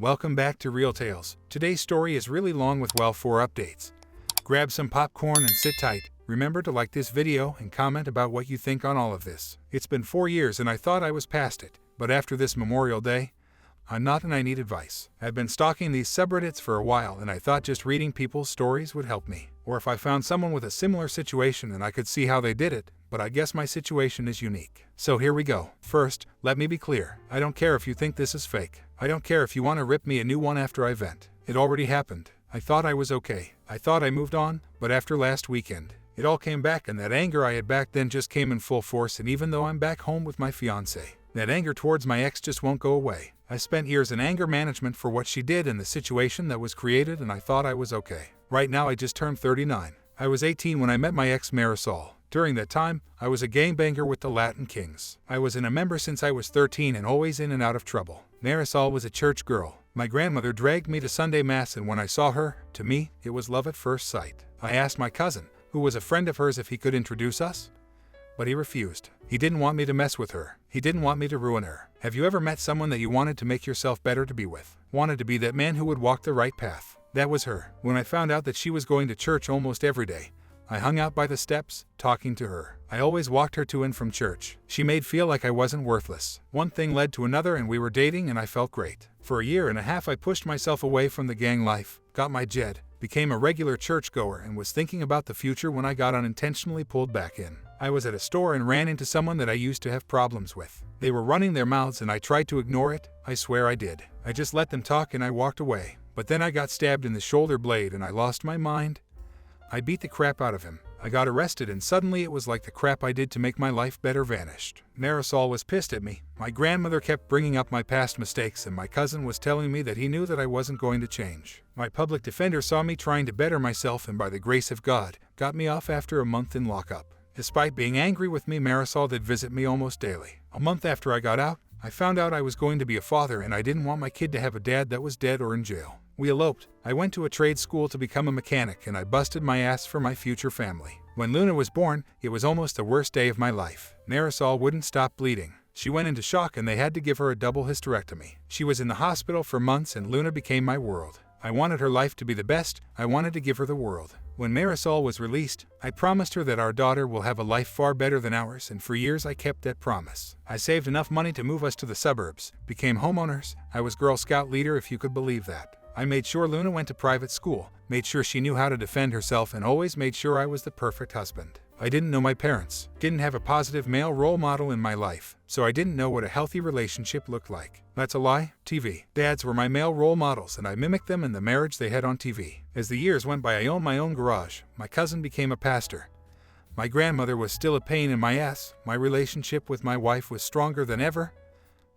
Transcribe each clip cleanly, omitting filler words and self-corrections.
Welcome back to Real Tales. Today's story is really long with 4 updates. Grab some popcorn and sit tight. Remember to like this video and comment about what you think on all of this. It's been 4 years and I thought I was past it, but after this Memorial Day, I'm not and I need advice. I've been stalking these subreddits for a while and I thought just reading people's stories would help me. Or if I found someone with a similar situation and I could see how they did it, but I guess my situation is unique. So here we go. First, let me be clear. I don't care if you think this is fake. I don't care if you want to rip me a new one after I vent. It already happened. I thought I was okay. I thought I moved on, but after last weekend, it all came back and that anger I had back then just came in full force, and even though I'm back home with my fiance, that anger towards my ex just won't go away. I spent years in anger management for what she did and the situation that was created, and I thought I was okay. Right now I just turned 39. I was 18 when I met my ex Marisol. During that time, I was a gangbanger with the Latin Kings. I was a member since I was 13 and always in and out of trouble. Marisol was a church girl. My grandmother dragged me to Sunday Mass, and when I saw her, to me, it was love at first sight. I asked my cousin, who was a friend of hers, if he could introduce us, but he refused. He didn't want me to mess with her. He didn't want me to ruin her. Have you ever met someone that you wanted to make yourself better to be with? Wanted to be that man who would walk the right path? That was her. When I found out that she was going to church almost every day, I hung out by the steps, talking to her. I always walked her to and from church. She made feel like I wasn't worthless. One thing led to another and we were dating and I felt great. For a year and a half I pushed myself away from the gang life, got my JED, became a regular churchgoer, and was thinking about the future when I got unintentionally pulled back in. I was at a store and ran into someone that I used to have problems with. They were running their mouths and I tried to ignore it. I swear I did. I just let them talk and I walked away. But then I got stabbed in the shoulder blade and I lost my mind. I beat the crap out of him. I got arrested and suddenly it was like the crap I did to make my life better vanished. Marisol was pissed at me. My grandmother kept bringing up my past mistakes and my cousin was telling me that he knew that I wasn't going to change. My public defender saw me trying to better myself and by the grace of God, got me off after a month in lockup. Despite being angry with me, Marisol did visit me almost daily. A month after I got out, I found out I was going to be a father and I didn't want my kid to have a dad that was dead or in jail. We eloped. I went to a trade school to become a mechanic and I busted my ass for my future family. When Luna was born, it was almost the worst day of my life. Marisol wouldn't stop bleeding. She went into shock and they had to give her a double hysterectomy. She was in the hospital for months and Luna became my world. I wanted her life to be the best. I wanted to give her the world. When Marisol was released, I promised her that our daughter will have a life far better than ours, and for years I kept that promise. I saved enough money to move us to the suburbs, became homeowners. I was Girl Scout leader, if you could believe that. I made sure Luna went to private school, made sure she knew how to defend herself, and always made sure I was the perfect husband. I didn't know my parents, didn't have a positive male role model in my life, so I didn't know what a healthy relationship looked like. That's a lie. TV. Dads were my male role models and I mimicked them in the marriage they had on TV. As the years went by, I owned my own garage. My cousin became a pastor. My grandmother was still a pain in my ass. My relationship with my wife was stronger than ever.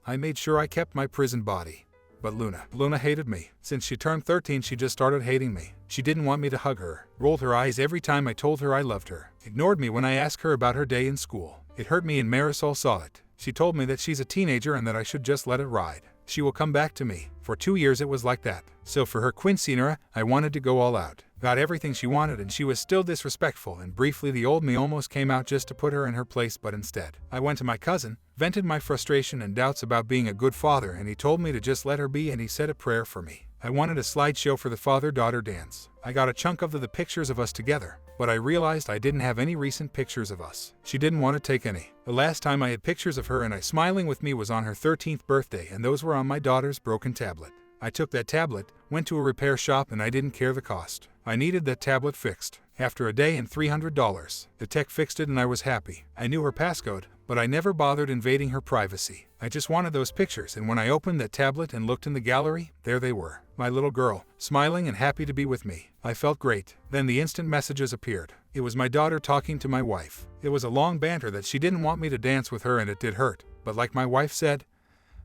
I made sure I kept my prison body. But Luna hated me. Since she turned 13, she just started hating me. She didn't want me to hug her, rolled her eyes every time I told her I loved her, ignored me when I asked her about her day in school. It hurt me and Marisol saw it. She told me that she's a teenager and that I should just let it ride. She will come back to me. For 2 years it was like that. So for her quinceanera, I wanted to go all out. Got everything she wanted and she was still disrespectful, and briefly the old me almost came out just to put her in her place, but instead, I went to my cousin, vented my frustration and doubts about being a good father, and he told me to just let her be and he said a prayer for me. I wanted a slideshow for the father-daughter dance. I got a chunk of the pictures of us together, but I realized I didn't have any recent pictures of us. She didn't want to take any. The last time I had pictures of her and I smiling with me was on her 13th birthday, and those were on my daughter's broken tablet. I took that tablet, went to a repair shop, and I didn't care the cost. I needed that tablet fixed. After a day and $300, the tech fixed it and I was happy. I knew her passcode, but I never bothered invading her privacy. I just wanted those pictures, and when I opened that tablet and looked in the gallery, there they were. My little girl, smiling and happy to be with me. I felt great. Then the instant messages appeared. It was my daughter talking to my wife. It was a long banter that she didn't want me to dance with her and it did hurt, but like my wife said,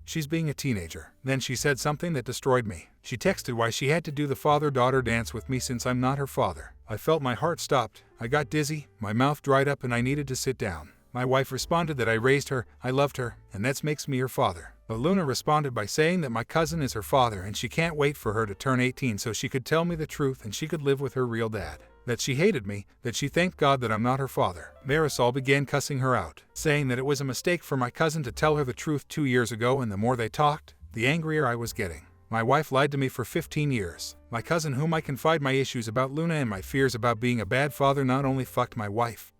she's being a teenager. Then she said something that destroyed me. She texted why she had to do the father-daughter dance with me since I'm not her father. I felt my heart stopped. I got dizzy, my mouth dried up, and I needed to sit down. My wife responded that I raised her, I loved her, and that makes me her father. But Luna responded by saying that my cousin is her father and she can't wait for her to turn 18 so she could tell me the truth and she could live with her real dad. That she hated me, that she thanked God that I'm not her father. Marisol began cussing her out, saying that it was a mistake for my cousin to tell her the truth 2 years ago, and the more they talked, the angrier I was getting. My wife lied to me for 15 years. My cousin, whom I confide my issues about Luna and my fears about being a bad father, not only fucked my wife,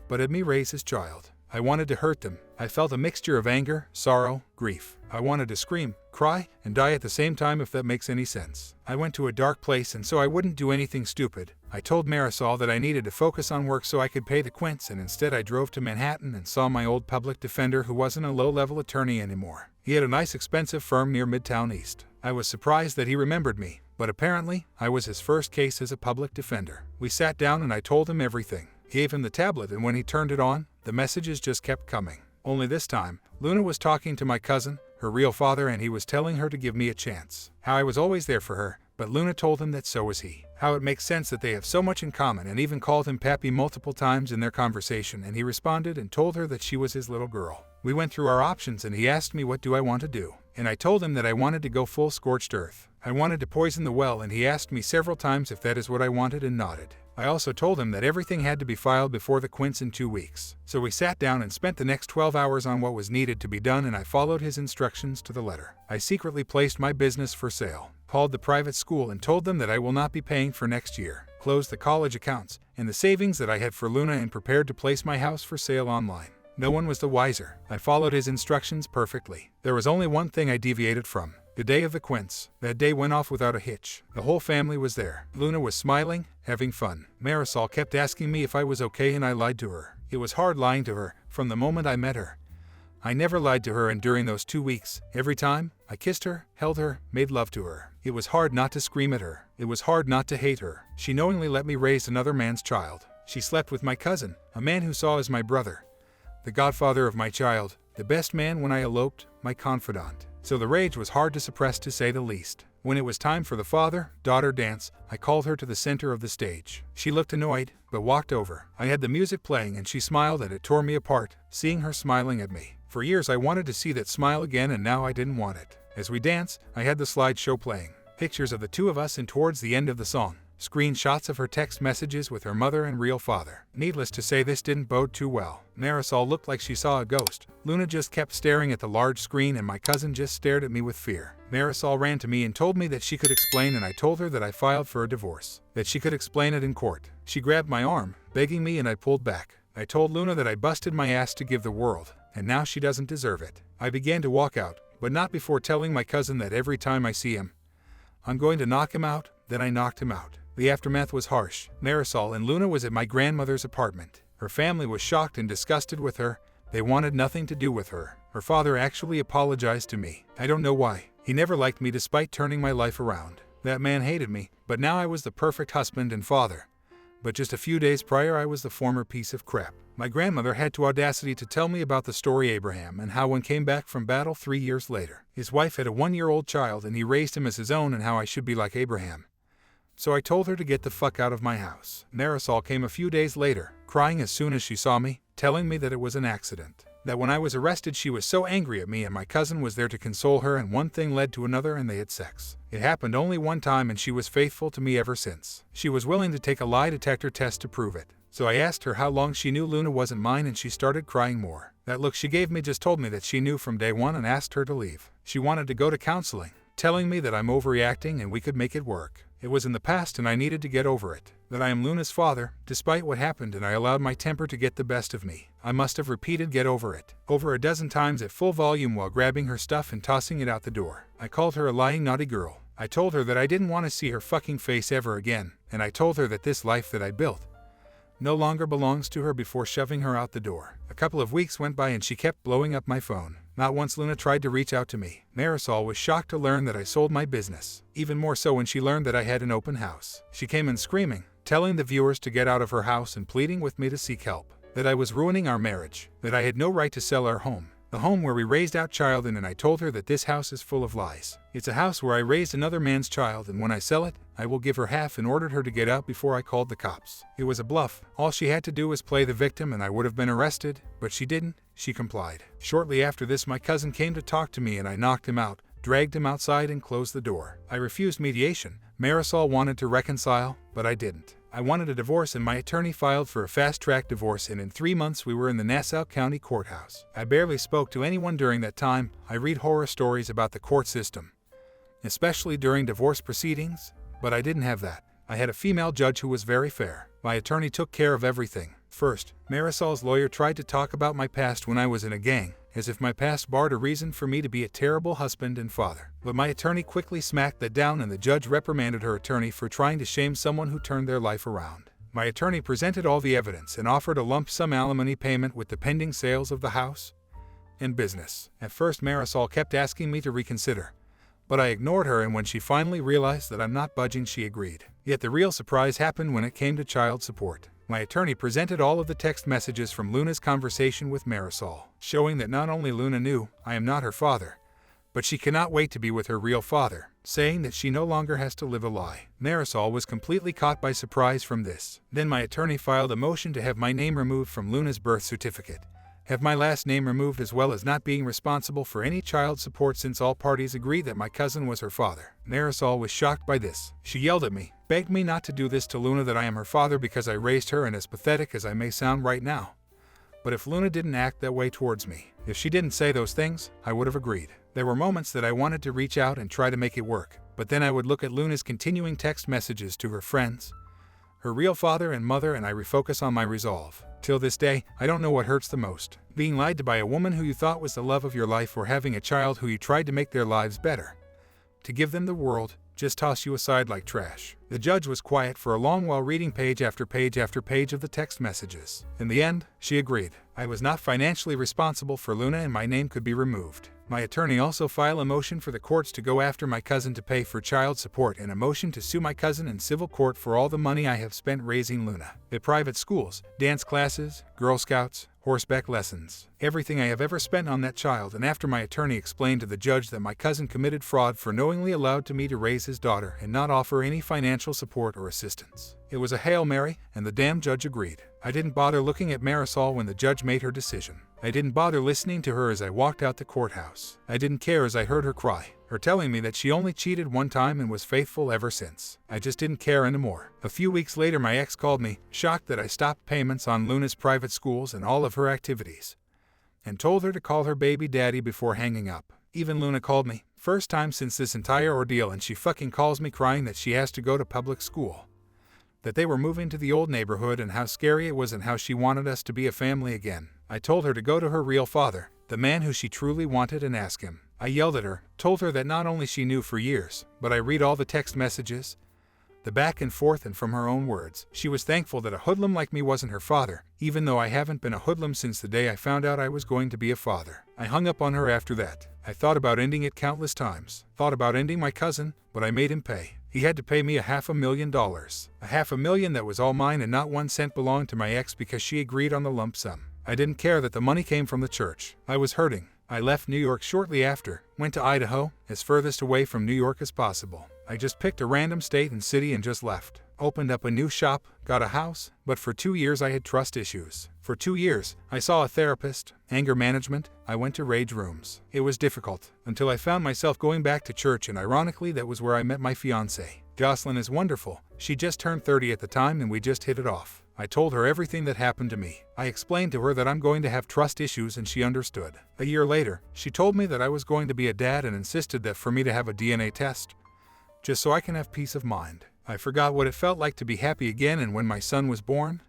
but had me raise his child. I wanted to hurt them. I felt a mixture of anger, sorrow, grief. I wanted to scream, cry, and die at the same time, if that makes any sense. I went to a dark place, and so I wouldn't do anything stupid. I told Marisol that I needed to focus on work so I could pay the quints, and instead I drove to Manhattan and saw my old public defender, who wasn't a low-level attorney anymore. He had a nice expensive firm near Midtown East. I was surprised that he remembered me, but apparently I was his first case as a public defender. We sat down and I told him everything. Gave him the tablet, and when he turned it on, the messages just kept coming. Only this time, Luna was talking to my cousin, her real father, and he was telling her to give me a chance. How I was always there for her, but Luna told him that so was he. How it makes sense that they have so much in common, and even called him Pappy multiple times in their conversation, and he responded and told her that she was his little girl. We went through our options, and he asked me what do I want to do, and I told him that I wanted to go full scorched earth. I wanted to poison the well, and he asked me several times if that is what I wanted and nodded. I also told him that everything had to be filed before the quints in 2 weeks. So we sat down and spent the next 12 hours on what was needed to be done, and I followed his instructions to the letter. I secretly placed my business for sale, called the private school and told them that I will not be paying for next year, closed the college accounts and the savings that I had for Luna, and prepared to place my house for sale online. No one was the wiser. I followed his instructions perfectly. There was only one thing I deviated from. The day of the quints. That day went off without a hitch. The whole family was there. Luna was smiling, having fun. Marisol kept asking me if I was okay, and I lied to her. It was hard lying to her from the moment I met her. I never lied to her, and during those 2 weeks, every time I kissed her, held her, made love to her. It was hard not to scream at her. It was hard not to hate her. She knowingly let me raise another man's child. She slept with my cousin, a man who saw as my brother, the godfather of my child, the best man when I eloped, my confidant. So the rage was hard to suppress, to say the least. When it was time for the father-daughter dance, I called her to the center of the stage. She looked annoyed, but walked over. I had the music playing, and she smiled, and it tore me apart, seeing her smiling at me. For years I wanted to see that smile again, and now I didn't want it. As we danced, I had the slideshow playing. Pictures of the two of us, and towards the end of the song, screenshots of her text messages with her mother and real father. Needless to say, this didn't bode too well. Marisol looked like she saw a ghost. Luna just kept staring at the large screen, and my cousin just stared at me with fear. Marisol ran to me and told me that she could explain, and I told her that I filed for a divorce, that she could explain it in court. She grabbed my arm, begging me, and I pulled back. I told Luna that I busted my ass to give the world, and now she doesn't deserve it. I began to walk out, but not before telling my cousin that every time I see him, I'm going to knock him out. Then I knocked him out. The aftermath was harsh. Marisol and Luna was at my grandmother's apartment. Her family was shocked and disgusted with her. They wanted nothing to do with her. Her father actually apologized to me. I don't know why. He never liked me despite turning my life around. That man hated me, but now I was the perfect husband and father. But just a few days prior, I was the former piece of crap. My grandmother had the audacity to tell me about the story Abraham, and how when came back from battle 3 years later, his wife had a 1-year-old child and he raised him as his own, and how I should be like Abraham. So I told her to get the fuck out of my house. Marisol came a few days later, crying as soon as she saw me, telling me that it was an accident. That when I was arrested, she was so angry at me, and my cousin was there to console her, and one thing led to another, and they had sex. It happened only one time, and she was faithful to me ever since. She was willing to take a lie detector test to prove it. So I asked her how long she knew Luna wasn't mine, and she started crying more. That look she gave me just told me that she knew from day one, and asked her to leave. She wanted to go to counseling, telling me that I'm overreacting and we could make it work. It was in the past and I needed to get over it. That I am Luna's father, despite what happened, and I allowed my temper to get the best of me. I must have repeated "get over it" over a dozen times at full volume while grabbing her stuff and tossing it out the door. I called her a lying naughty girl. I told her that I didn't want to see her fucking face ever again, and I told her that this life that I built no longer belongs to her before shoving her out the door. A couple of weeks went by and she kept blowing up my phone. Not once Luna tried to reach out to me. Marisol was shocked to learn that I sold my business. Even more so when she learned that I had an open house. She came in screaming, telling the viewers to get out of her house and pleading with me to seek help. That I was ruining our marriage. That I had no right to sell our home. The home where we raised our child in, and I told her that this house is full of lies. It's a house where I raised another man's child, and when I sell it, I will give her half, and ordered her to get out before I called the cops. It was a bluff. All she had to do was play the victim and I would have been arrested, but she didn't. She complied. Shortly after this, my cousin came to talk to me and I knocked him out, dragged him outside and closed the door. I refused mediation. Marisol wanted to reconcile, but I didn't. I wanted a divorce, and my attorney filed for a fast-track divorce, and in 3 months we were in the Nassau County Courthouse. I barely spoke to anyone during that time. I read horror stories about the court system. especially during divorce proceedings, but I didn't have that. I had a female judge who was very fair. My attorney took care of everything. First, Marisol's lawyer tried to talk about my past when I was in a gang, as if my past barred a reason for me to be a terrible husband and father. But my attorney quickly smacked that down, and the judge reprimanded her attorney for trying to shame someone who turned their life around. My attorney presented all the evidence and offered a lump sum alimony payment with the pending sales of the house and business. At first, Marisol kept asking me to reconsider, but I ignored her, and when she finally realized that I'm not budging, she agreed. Yet the real surprise happened when it came to child support. My attorney presented all of the text messages from Luna's conversation with Marisol, showing that not only Luna knew I am not her father, but she cannot wait to be with her real father, saying that she no longer has to live a lie. Marisol was completely caught by surprise from this. Then my attorney filed a motion to have my name removed from Luna's birth certificate, have my last name removed, as well as not being responsible for any child support since all parties agreed that my cousin was her father. Marisol was shocked by this. She yelled at me, begged me not to do this to Luna, that I am her father because I raised her, and as pathetic as I may sound right now, but if Luna didn't act that way towards me, if she didn't say those things, I would have agreed. There were moments that I wanted to reach out and try to make it work, but then I would look at Luna's continuing text messages to her friends, her real father and mother, and I refocus on my resolve. Till this day, I don't know what hurts the most. Being lied to by a woman who you thought was the love of your life, or having a child who you tried to make their lives better, to give them the world, just toss you aside like trash. The judge was quiet for a long while, reading page after page after page of the text messages. In the end, she agreed. I was not financially responsible for Luna, and my name could be removed. My attorney also filed a motion for the courts to go after my cousin to pay for child support, and a motion to sue my cousin in civil court for all the money I have spent raising Luna. The private schools, dance classes, Girl Scouts, horseback lessons, everything I have ever spent on that child. And after my attorney explained to the judge that my cousin committed fraud for knowingly allowed me to raise his daughter and not offer any financial support or assistance, it was a Hail Mary, and the damn judge agreed. I didn't bother looking at Marisol when the judge made her decision. I didn't bother listening to her as I walked out the courthouse. I didn't care as I heard her cry, her telling me that she only cheated one time and was faithful ever since. I just didn't care anymore. A few weeks later, my ex called me, shocked that I stopped payments on Luna's private schools and all of her activities, and told her to call her baby daddy before hanging up. Even Luna called me, first time since this entire ordeal, and she fucking calls me crying that she has to go to public school, that they were moving to the old neighborhood and how scary it was and how she wanted us to be a family again. I told her to go to her real father, the man who she truly wanted, and ask him. I yelled at her, told her that not only she knew for years, but I read all the text messages, the back and forth, and from her own words, she was thankful that a hoodlum like me wasn't her father, even though I haven't been a hoodlum since the day I found out I was going to be a father. I hung up on her after that. I thought about ending it countless times, thought about ending my cousin, but I made him pay. He had to pay me $500,000. $500,000 that was all mine, and not 1 cent belonged to my ex because she agreed on the lump sum. I didn't care that the money came from the church. I was hurting. I left New York shortly after, went to Idaho, as furthest away from New York as possible. I just picked a random state and city and just left. Opened up a new shop, got a house, but for 2 years I had trust issues. For 2 years, I saw a therapist, anger management, I went to rage rooms. It was difficult, until I found myself going back to church, and ironically that was where I met my fiancée. Jocelyn is wonderful. She just turned 30 at the time, and we just hit it off. I told her everything that happened to me. I explained to her that I'm going to have trust issues, and she understood. A year later, she told me that I was going to be a dad and insisted that for me to have a DNA test, just so I can have peace of mind. I forgot what it felt like to be happy again, and when my son was born,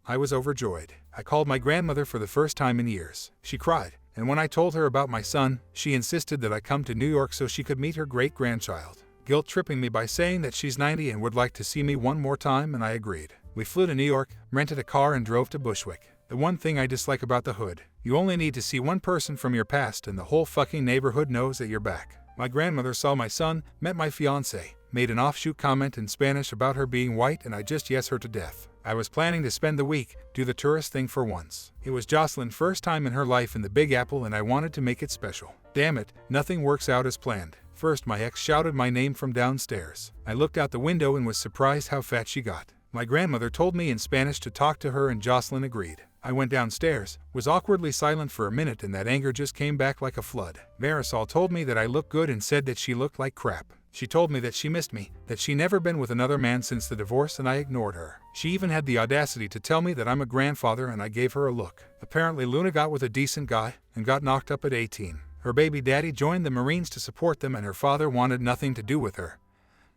I was overjoyed. I called my grandmother for the first time in years. She cried, and when I told her about my son, she insisted that I come to New York so she could meet her great-grandchild, guilt-tripping me by saying that she's 90 and would like to see me one more time, and I agreed. We flew to New York, rented a car, and drove to Bushwick. The one thing I dislike about the hood, you only need to see one person from your past and the whole fucking neighborhood knows that you're back. My grandmother saw my son, met my fiancé, made an offshoot comment in Spanish about her being white, and I just yes her to death. I was planning to spend the week, do the tourist thing for once. It was Jocelyn's first time in her life in the Big Apple, and I wanted to make it special. Damn it, nothing works out as planned. First, my ex shouted my name from downstairs. I looked out the window and was surprised how fat she got. My grandmother told me in Spanish to talk to her, and Jocelyn agreed. I went downstairs, was awkwardly silent for a minute, and that anger just came back like a flood. Marisol told me that I looked good and said that she looked like crap. She told me that she missed me, that she never been with another man since the divorce, and I ignored her. She even had the audacity to tell me that I'm a grandfather, and I gave her a look. Apparently Luna got with a decent guy and got knocked up at 18. Her baby daddy joined the Marines to support them and her father wanted nothing to do with her.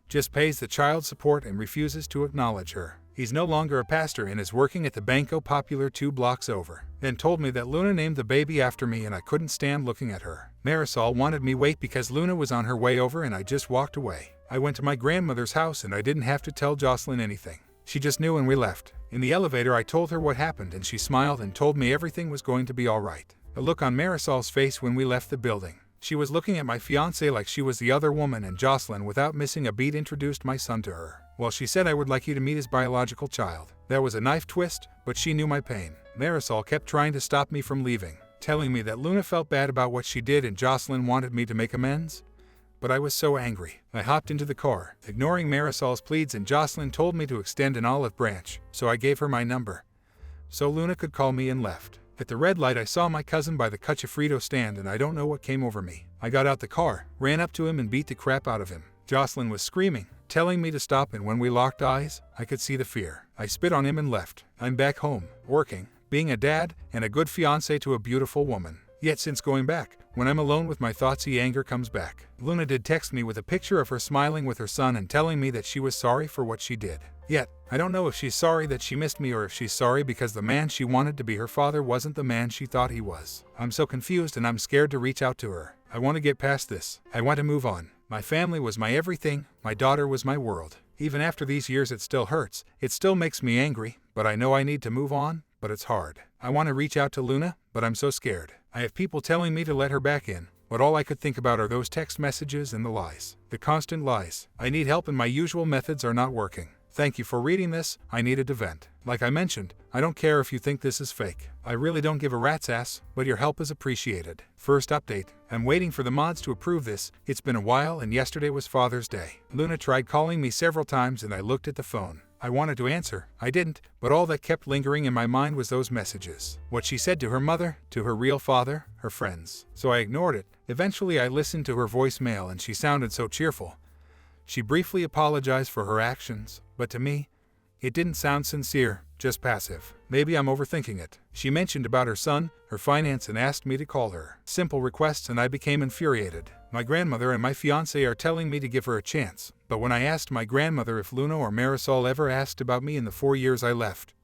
Just pays the child support and refuses to acknowledge her. He's no longer a pastor and is working at the Banco Popular 2 blocks over. Then told me that Luna named the baby after me and I couldn't stand looking at her. Marisol wanted me wait because Luna was on her way over and I just walked away. I went to my grandmother's house and I didn't have to tell Jocelyn anything. She just knew and we left. In the elevator I told her what happened and she smiled and told me everything was going to be alright. A look on Marisol's face when we left the building. She was looking at my fiancé like she was the other woman and Jocelyn without missing a beat introduced my son to her. Well, she said I would like you to meet his biological child. That was a knife twist, but she knew my pain. Marisol kept trying to stop me from leaving, telling me that Luna felt bad about what she did and Jocelyn wanted me to make amends. But I was so angry. I hopped into the car, ignoring Marisol's pleas, and Jocelyn told me to extend an olive branch, so I gave her my number. So Luna could call me and left. At the red light I saw my cousin by the Cuchifrito stand and I don't know what came over me. I got out the car, ran up to him and beat the crap out of him. Jocelyn was screaming, telling me to stop, and when we locked eyes, I could see the fear. I spit on him and left. I'm back home, working, being a dad, and a good fiancé to a beautiful woman. Yet since going back, when I'm alone with my thoughts, the anger comes back. Luna did text me with a picture of her smiling with her son and telling me that she was sorry for what she did. Yet, I don't know if she's sorry that she missed me or if she's sorry because the man she wanted to be her father wasn't the man she thought he was. I'm so confused and I'm scared to reach out to her. I want to get past this. I want to move on. My family was my everything. My daughter was my world. Even after these years it still hurts. It still makes me angry, but I know I need to move on, but it's hard. I want to reach out to Luna, but I'm so scared. I have people telling me to let her back in, but all I could think about are those text messages and the lies. The constant lies. I need help and my usual methods are not working. Thank you for reading this. I needed to vent. Like I mentioned, I don't care if you think this is fake. I really don't give a rat's ass, but your help is appreciated. First update. I'm waiting for the mods to approve this. It's been a while and yesterday was Father's Day. Luna tried calling me several times and I looked at the phone. I wanted to answer. I didn't, but all that kept lingering in my mind was those messages. What she said to her mother, to her real father, her friends. So I ignored it. Eventually I listened to her voicemail and she sounded so cheerful. She briefly apologized for her actions, but to me, it didn't sound sincere, just passive. Maybe I'm overthinking it. She mentioned about her son, her finance, and asked me to call her. Simple requests and I became infuriated. My grandmother and my fiancé are telling me to give her a chance, but when I asked my grandmother if Luna or Marisol ever asked about me in the 4 years I left,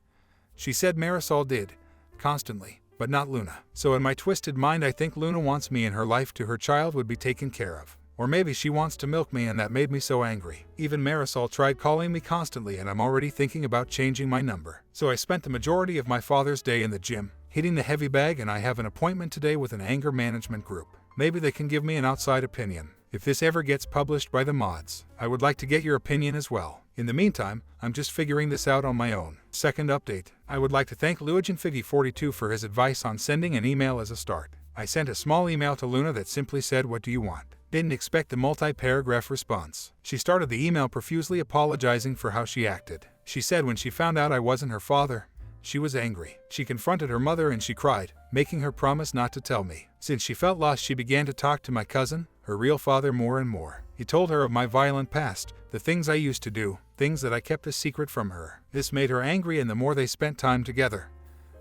she said Marisol did, constantly, but not Luna. So in my twisted mind I think Luna wants me in her life to her child would be taken care of. Or maybe she wants to milk me and that made me so angry. Even Marisol tried calling me constantly and I'm already thinking about changing my number. So I spent the majority of my Father's Day in the gym, hitting the heavy bag, and I have an appointment today with an anger management group. Maybe they can give me an outside opinion. If this ever gets published by the mods, I would like to get your opinion as well. In the meantime, I'm just figuring this out on my own. Second update. I would like to thank LuagenFiggy42 for his advice on sending an email as a start. I sent a small email to Luna that simply said, "What do you want?" Didn't expect the multi-paragraph response. She started the email profusely apologizing for how she acted. She said when she found out I wasn't her father, she was angry. She confronted her mother and she cried, making her promise not to tell me. Since she felt lost, she began to talk to my cousin, her real father, more and more. He told her of my violent past, the things I used to do, things that I kept a secret from her. This made her angry, and the more they spent time together,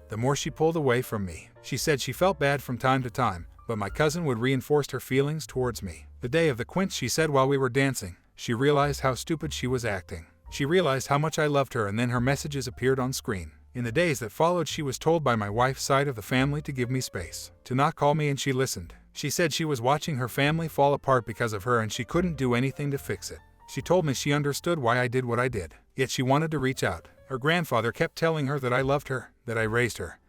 the more she pulled away from me. She said she felt bad from time to time, but my cousin would reinforce her feelings towards me. The day of the quince, she said while we were dancing, she realized how stupid she was acting. She realized how much I loved her, and then her messages appeared on screen. In the days that followed, she was told by my wife's side of the family to give me space, to not call me, and she listened. She said she was watching her family fall apart because of her and she couldn't do anything to fix it. She told me she understood why I did what I did, yet she wanted to reach out. Her grandfather kept telling her that I loved her, that I raised her.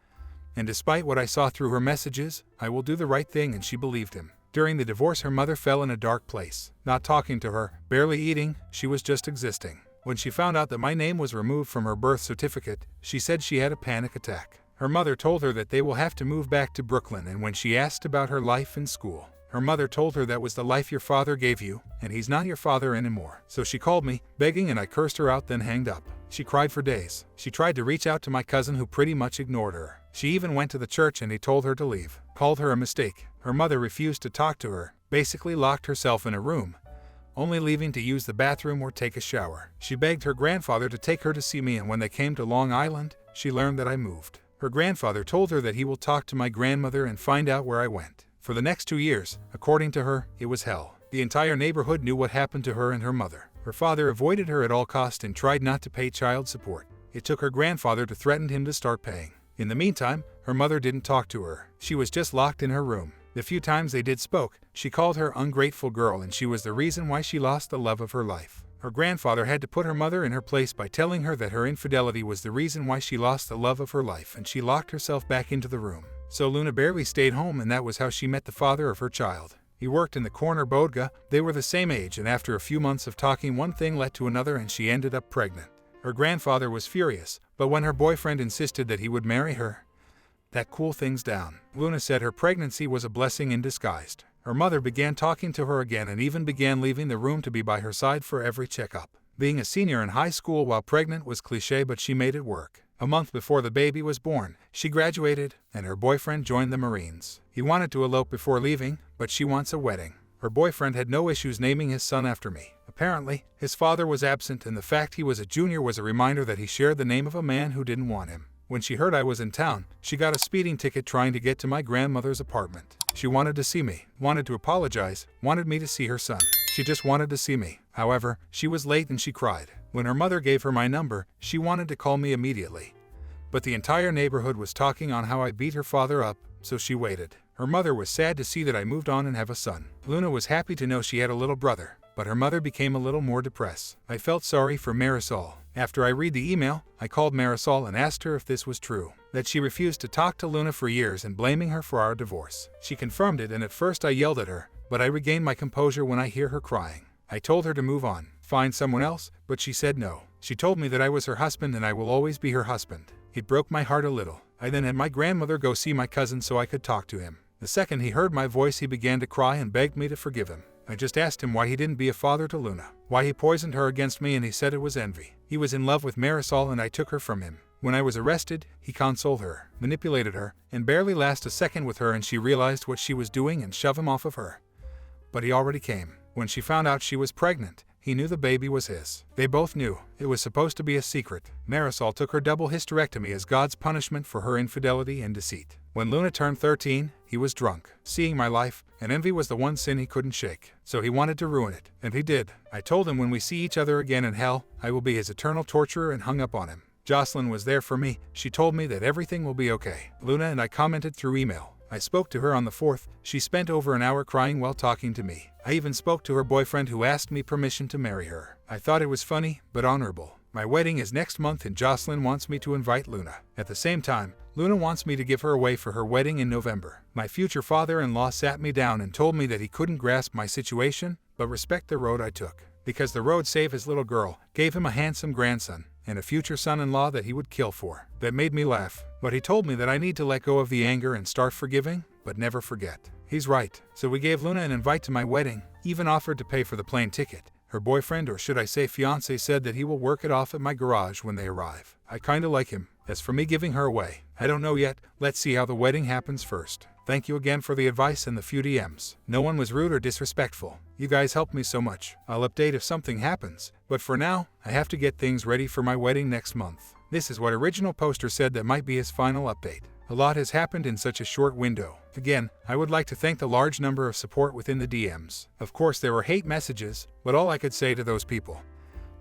And despite what I saw through her messages, I will do the right thing, and she believed him. During the divorce, her mother fell in a dark place. Not talking to her, barely eating, she was just existing. When she found out that my name was removed from her birth certificate, she said she had a panic attack. Her mother told her that they will have to move back to Brooklyn, and when she asked about her life in school, her mother told her that was the life your father gave you, and he's not your father anymore. So she called me, begging, and I cursed her out, then hanged up. She cried for days. She tried to reach out to my cousin, who pretty much ignored her. She even went to the church and he told her to leave. Called her a mistake. Her mother refused to talk to her, basically locked herself in a room, only leaving to use the bathroom or take a shower. She begged her grandfather to take her to see me, and when they came to Long Island, she learned that I moved. Her grandfather told her that he will talk to my grandmother and find out where I went. For the next 2 years, according to her, it was hell. The entire neighborhood knew what happened to her and her mother. Her father avoided her at all costs and tried not to pay child support. It took her grandfather to threaten him to start paying. In the meantime, her mother didn't talk to her. She was just locked in her room. The few times they did spoke, she called her ungrateful girl, and she was the reason why she lost the love of her life. Her grandfather had to put her mother in her place by telling her that her infidelity was the reason why she lost the love of her life, and she locked herself back into the room. So Luna barely stayed home, and that was how she met the father of her child. He worked in the corner bodega. They were the same age, and after a few months of talking, one thing led to another and she ended up pregnant. Her grandfather was furious, but when her boyfriend insisted that he would marry her, that cooled things down. Luna said her pregnancy was a blessing in disguise. Her mother began talking to her again and even began leaving the room to be by her side for every checkup. Being a senior in high school while pregnant was cliché, but she made it work. A month before the baby was born, she graduated, and her boyfriend joined the Marines. He wanted to elope before leaving, but she wants a wedding. Her boyfriend had no issues naming his son after me. Apparently, his father was absent, and the fact he was a junior was a reminder that he shared the name of a man who didn't want him. When she heard I was in town, she got a speeding ticket trying to get to my grandmother's apartment. She wanted to see me, wanted to apologize, wanted me to see her son. She just wanted to see me. However, she was late and she cried. When her mother gave her my number, she wanted to call me immediately. But the entire neighborhood was talking on how I beat her father up, so she waited. Her mother was sad to see that I moved on and have a son. Luna was happy to know she had a little brother, but her mother became a little more depressed. I felt sorry for Marisol. After I read the email, I called Marisol and asked her if this was true, that she refused to talk to Luna for years and blaming her for our divorce. She confirmed it, and at first I yelled at her, but I regained my composure when I hear her crying. I told her to move on, find someone else, but she said no. She told me that I was her husband and I will always be her husband. It broke my heart a little. I then had my grandmother go see my cousin so I could talk to him. The second he heard my voice, he began to cry and begged me to forgive him. I just asked him why he didn't be a father to Luna, why he poisoned her against me, and he said it was envy. He was in love with Marisol and I took her from him. When I was arrested, he consoled her, manipulated her, and barely lasted a second with her, and she realized what she was doing and shoved him off of her. But he already came. When she found out she was pregnant, he knew the baby was his. They both knew. It was supposed to be a secret. Marisol took her double hysterectomy as God's punishment for her infidelity and deceit. When Luna turned 13, he was drunk, seeing my life, and envy was the one sin he couldn't shake. So he wanted to ruin it, and he did. I told him when we see each other again in hell, I will be his eternal torturer, and hung up on him. Jocelyn was there for me. She told me that everything will be okay. Luna and I commented through email. I spoke to her on the 4th. She spent over an hour crying while talking to me. I even spoke to her boyfriend, who asked me permission to marry her. I thought it was funny, but honorable. My wedding is next month and Jocelyn wants me to invite Luna. At the same time, Luna wants me to give her away for her wedding in November. My future father-in-law sat me down and told me that he couldn't grasp my situation, but respect the road I took. Because the road saved his little girl, gave him a handsome grandson, and a future son-in-law that he would kill for. That made me laugh. But he told me that I need to let go of the anger and start forgiving, but never forget. He's right. So we gave Luna an invite to my wedding, even offered to pay for the plane ticket. Her boyfriend, or should I say fiancé, said that he will work it off at my garage when they arrive. I kinda like him. As for me giving her away, I don't know yet. Let's see how the wedding happens first. Thank you again for the advice and the few DMs. No one was rude or disrespectful. You guys helped me so much. I'll update if something happens. But for now, I have to get things ready for my wedding next month. This is what original poster said that might be his final update. A lot has happened in such a short window. Again, I would like to thank the large number of support within the DMs. Of course, there were hate messages, but all I could say to those people,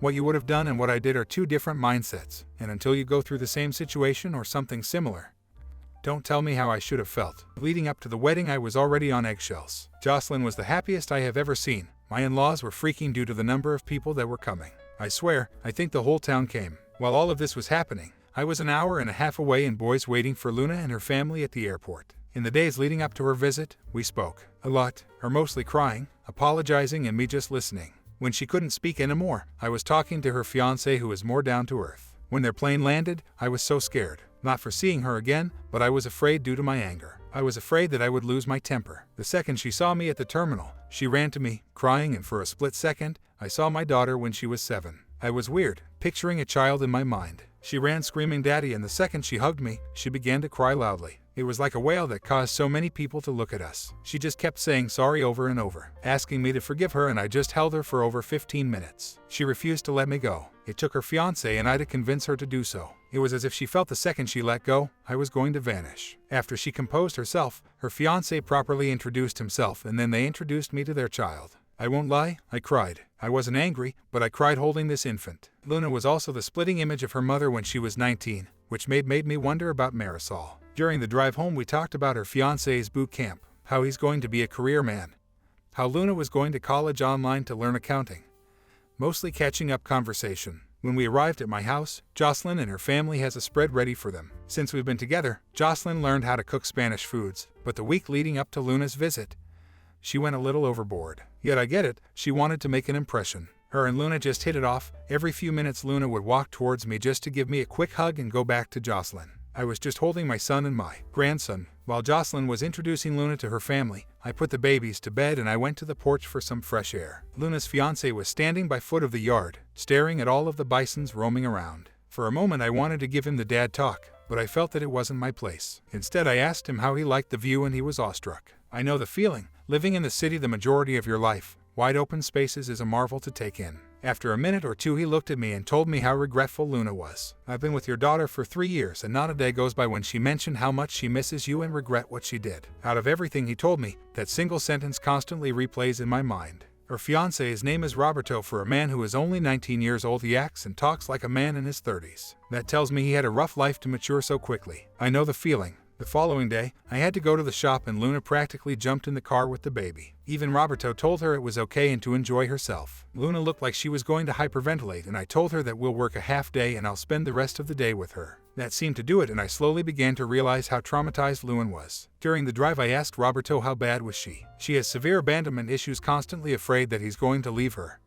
what you would have done and what I did are two different mindsets, and until you go through the same situation or something similar, don't tell me how I should have felt. Leading up to the wedding, I was already on eggshells. Jocelyn was the happiest I have ever seen. My in-laws were freaking due to the number of people that were coming. I swear, I think the whole town came. While all of this was happening, I was an hour and a half away in Boise waiting for Luna and her family at the airport. In the days leading up to her visit, we spoke a lot, her mostly crying, apologizing, and me just listening. When she couldn't speak anymore, I was talking to her fiancé, who is more down to earth. When their plane landed, I was so scared. Not for seeing her again, but I was afraid due to my anger. I was afraid that I would lose my temper. The second she saw me at the terminal, she ran to me, crying, and for a split second, I saw my daughter when she was 7. I was weird, picturing a child in my mind. She ran screaming, "Daddy," and the second she hugged me, she began to cry loudly. It was like a whale that caused so many people to look at us. She just kept saying sorry over and over, asking me to forgive her, and I just held her for over 15 minutes. She refused to let me go. It took her fiancé and I to convince her to do so. It was as if she felt the second she let go, I was going to vanish. After she composed herself, her fiancé properly introduced himself, and then they introduced me to their child. I won't lie, I cried. I wasn't angry, but I cried holding this infant. Luna was also the splitting image of her mother when she was 19, which made me wonder about Marisol. During the drive home, we talked about her fiancé's boot camp, how he's going to be a career man, how Luna was going to college online to learn accounting. Mostly catching up conversation. When we arrived at my house, Jocelyn and her family has a spread ready for them. Since we've been together, Jocelyn learned how to cook Spanish foods, but the week leading up to Luna's visit, she went a little overboard. Yet I get it, she wanted to make an impression. Her and Luna just hit it off. Every few minutes Luna would walk towards me just to give me a quick hug and go back to Jocelyn. I was just holding my son and my grandson. While Jocelyn was introducing Luna to her family, I put the babies to bed and I went to the porch for some fresh air. Luna's fiancé was standing by foot of the yard, staring at all of the bisons roaming around. For a moment I wanted to give him the dad talk, but I felt that it wasn't my place. Instead I asked him how he liked the view and he was awestruck. I know the feeling. Living in the city the majority of your life, wide open spaces is a marvel to take in. After a minute or two he looked at me and told me how regretful Luna was. I've been with your daughter for 3 years and not a day goes by when she mentioned how much she misses you and regret what she did. Out of everything he told me, that single sentence constantly replays in my mind. Her fiancé's name is Roberto. For a man who is only 19 years old, he acts and talks like a man in his 30s. That tells me he had a rough life to mature so quickly. I know the feeling. The following day, I had to go to the shop and Luna practically jumped in the car with the baby. Even Roberto told her it was okay and to enjoy herself. Luna looked like she was going to hyperventilate and I told her that we'll work a half day and I'll spend the rest of the day with her. That seemed to do it and I slowly began to realize how traumatized Luna was. During the drive I asked Roberto how bad was she. She has severe abandonment issues, constantly afraid that he's going to leave her,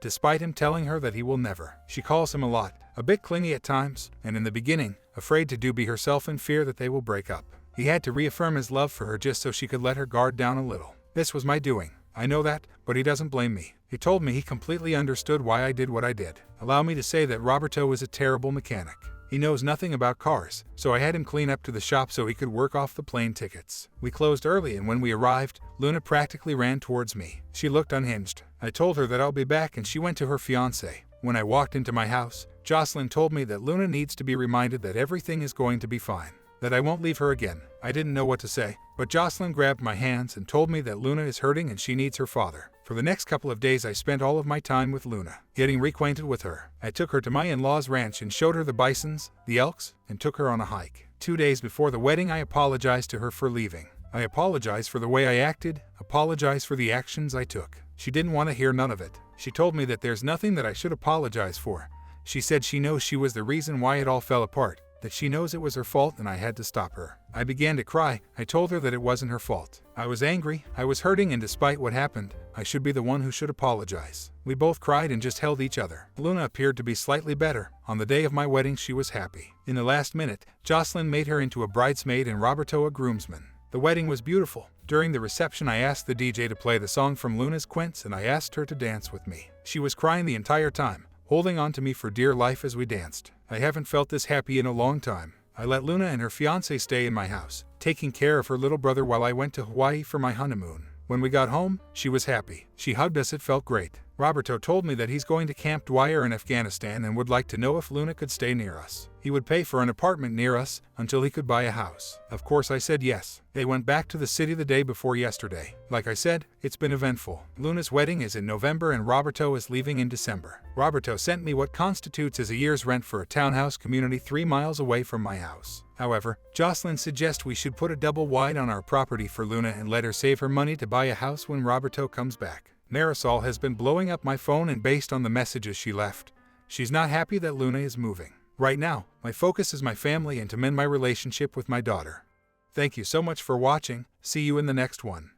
despite him telling her that he will never. She calls him a lot, a bit clingy at times, and in the beginning, afraid to be herself in fear that they will break up. He had to reaffirm his love for her just so she could let her guard down a little. This was my doing. I know that, but he doesn't blame me. He told me he completely understood why I did what I did. Allow me to say that Roberto is a terrible mechanic. He knows nothing about cars, so I had him clean up to the shop so he could work off the plane tickets. We closed early and when we arrived, Luna practically ran towards me. She looked unhinged. I told her that I'll be back and she went to her fiancé. When I walked into my house, Jocelyn told me that Luna needs to be reminded that everything is going to be fine, that I won't leave her again. I didn't know what to say, but Jocelyn grabbed my hands and told me that Luna is hurting and she needs her father. For the next couple of days I spent all of my time with Luna, getting reacquainted with her. I took her to my in-laws' ranch and showed her the bisons, the elks, and took her on a hike. 2 days before the wedding I apologized to her for leaving. I apologized for the way I acted, apologized for the actions I took. She didn't want to hear none of it. She told me that there's nothing that I should apologize for. She said she knows she was the reason why it all fell apart, that she knows it was her fault and I had to stop her. I began to cry. I told her that it wasn't her fault. I was angry, I was hurting, and despite what happened, I should be the one who should apologize. We both cried and just held each other. Luna appeared to be slightly better. On the day of my wedding she was happy. In the last minute, Jocelyn made her into a bridesmaid and Roberto a groomsman. The wedding was beautiful. During the reception I asked the DJ to play the song from Luna's Quince and I asked her to dance with me. She was crying the entire time, holding on to me for dear life as we danced. I haven't felt this happy in a long time. I let Luna and her fiancé stay in my house, taking care of her little brother while I went to Hawaii for my honeymoon. When we got home, she was happy. She hugged us, it felt great. Roberto told me that he's going to Camp Dwyer in Afghanistan and would like to know if Luna could stay near us. He would pay for an apartment near us until he could buy a house. Of course I said yes. They went back to the city the day before yesterday. Like I said, it's been eventful. Luna's wedding is in November and Roberto is leaving in December. Roberto sent me what constitutes as a year's rent for a townhouse community 3 miles away from my house. However, Jocelyn suggests we should put a double wide on our property for Luna and let her save her money to buy a house when Roberto comes back. Marisol has been blowing up my phone and based on the messages she left, she's not happy that Luna is moving. Right now, my focus is my family and to mend my relationship with my daughter. Thank you so much for watching. See you in the next one.